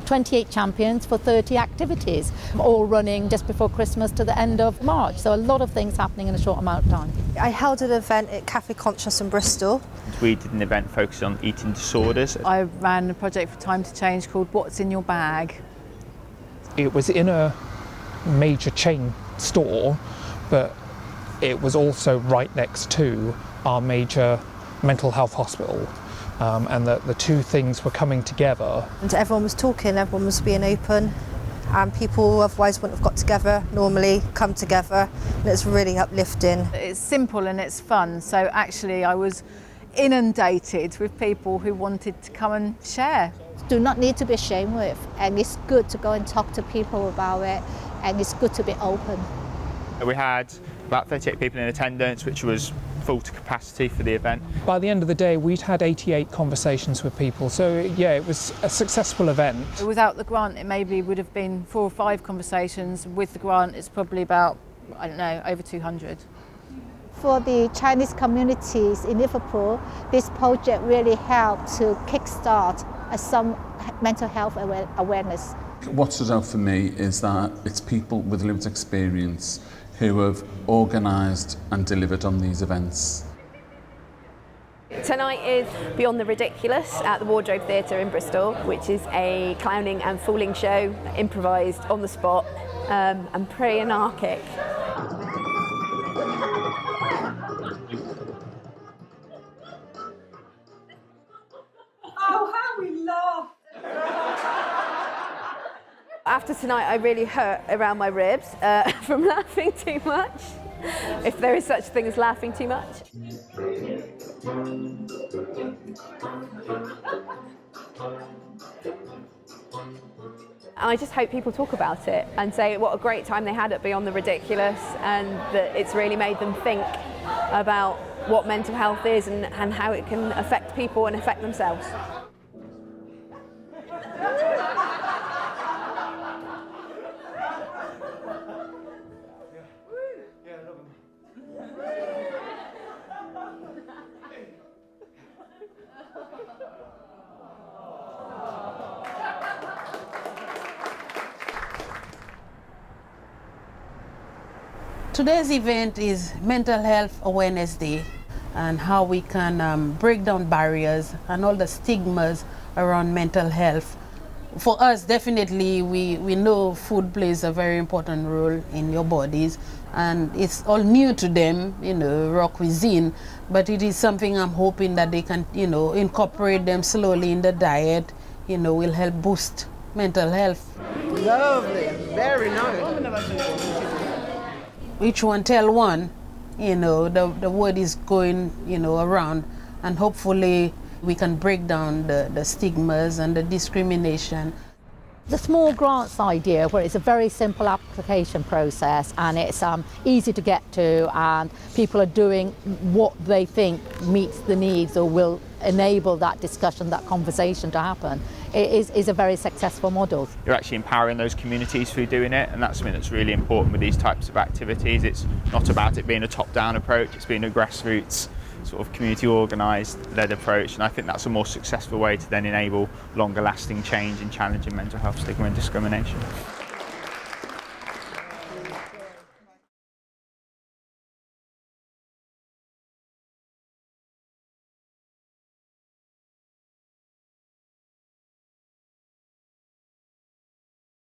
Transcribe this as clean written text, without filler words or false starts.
28 champions for 30 activities, all running just before Christmas to the end of March. So a lot of things happening in a short amount of time. I held an event at Cafe Conscious in Bristol. We did an event focused on eating disorders. I ran a project for Time to Change called What's in Your Bag? It was in a major chain store, but it was also right next to our major mental health hospital, and the two things were coming together. And everyone was talking, everyone was being open, and people who otherwise wouldn't have got together normally come together, and it's really uplifting. It's simple and it's fun, so actually I was inundated with people who wanted to come and share. Do not need to be ashamed with, and it's good to go and talk to people about it, and it's good to be open. We had about 38 people in attendance, which was full to capacity for the event. By the end of the day, we'd had 88 conversations with people, so yeah, it was a successful event. Without the grant, it maybe would have been 4 or 5 conversations. With the grant, it's probably about, I don't know, over 200. For the Chinese communities in Liverpool, this project really helped to kickstart some mental health awareness. What stood out for me is that it's people with lived experience who have organised and delivered on these events. Tonight is Beyond the Ridiculous at the Wardrobe Theatre in Bristol, which is a clowning and fooling show, improvised on the spot, and pretty anarchic. Oh, how we laughed! After tonight, I really hurt around my ribs from laughing too much, if there is such a thing as laughing too much. I just hope people talk about it and say what a great time they had at Beyond the Ridiculous, and that it's really made them think about what mental health is and how it can affect people and affect themselves. Today's event is Mental Health Awareness Day, and how we can break down barriers and all the stigmas around mental health. For us, definitely, we know food plays a very important role in your bodies, and it's all new to them, raw cuisine, but it is something I'm hoping that they can, incorporate them slowly in the diet, will help boost mental health. Lovely, very nice. Each one tell one, the word is going, around, and hopefully we can break down the stigmas and the discrimination. The small grants idea, where it's a very simple application process and it's easy to get to, and people are doing what they think meets the needs or will enable that discussion, that conversation to happen, is a very successful model. You're actually empowering those communities through doing it, and that's something that's really important with these types of activities. It's not about it being a top-down approach, it's being a grassroots sort of community organised led approach, and I think that's a more successful way to then enable longer lasting change in challenging mental health stigma and discrimination.